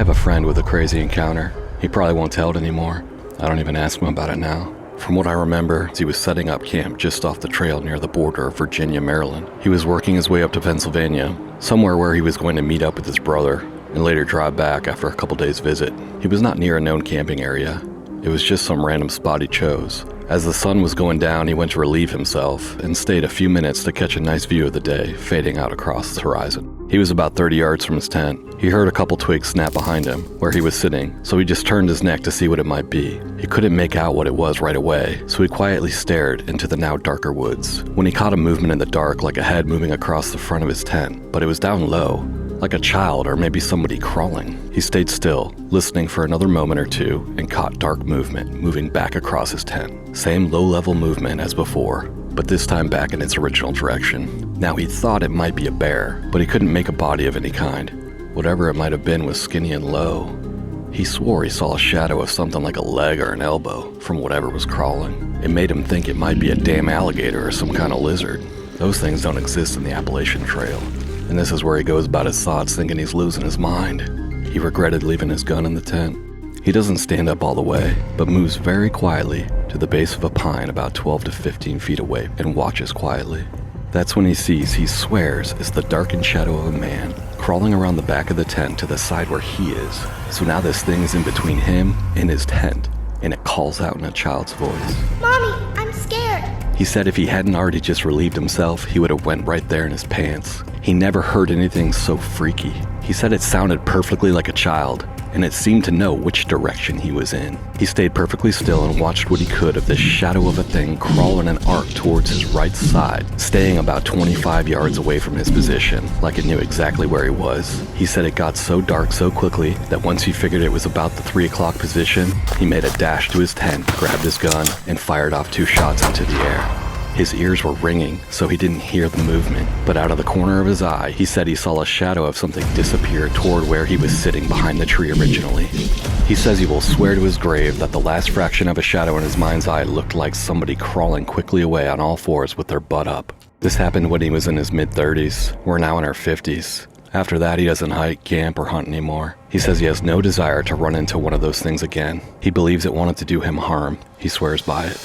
have a friend with a crazy encounter. He probably won't tell it anymore. I don't even ask him about it now. From what I remember, he was setting up camp just off the trail near the border of Virginia, Maryland. He was working his way up to Pennsylvania, somewhere where he was going to meet up with his brother and later drive back after a couple days' visit. He was not near a known camping area. It was just some random spot he chose. As the sun was going down, he went to relieve himself and stayed a few minutes to catch a nice view of the day fading out across the horizon. He was about 30 yards from his tent. He heard a couple twigs snap behind him, where he was sitting, so he just turned his neck to see what it might be. He couldn't make out what it was right away, so he quietly stared into the now darker woods. When he caught a movement in the dark, like a head moving across the front of his tent, but it was down low, like a child or maybe somebody crawling. He stayed still, listening for another moment or two, and caught dark movement moving back across his tent. Same low-level movement as before, but this time back in its original direction. Now he thought it might be a bear, but he couldn't make a body of any kind. Whatever it might have been was skinny and low. He swore he saw a shadow of something like a leg or an elbow from whatever was crawling. It made him think it might be a damn alligator or some kind of lizard. Those things don't exist in the Appalachian Trail. And this is where he goes about his thoughts, thinking he's losing his mind. He regretted leaving his gun in the tent. He doesn't stand up all the way, but moves very quietly to the base of a pine about 12 to 15 feet away and watches quietly. That's when he sees, he swears, is the darkened shadow of a man crawling around the back of the tent to the side where he is. So now this thing is in between him and his tent, and it calls out in a child's voice. Mommy, I'm scared. He said if he hadn't already just relieved himself, he would have went right there in his pants. He never heard anything so freaky. He said it sounded perfectly like a child, and it seemed to know which direction he was in. He stayed perfectly still and watched what he could of this shadow of a thing crawl in an arc towards his right side, staying about 25 yards away from his position, like it knew exactly where he was. He said it got so dark so quickly that once he figured it was about the 3 o'clock position, he made a dash to his tent, grabbed his gun, and fired off 2 shots into the air. His ears were ringing, so he didn't hear the movement, but out of the corner of his eye, he said he saw a shadow of something disappear toward where he was sitting behind the tree originally. He says he will swear to his grave that the last fraction of a shadow in his mind's eye looked like somebody crawling quickly away on all fours with their butt up. This happened when he was in his mid-30s. We're now in our 50s. After that, he doesn't hike, camp, or hunt anymore. He says he has no desire to run into one of those things again. He believes it wanted to do him harm. He swears by it.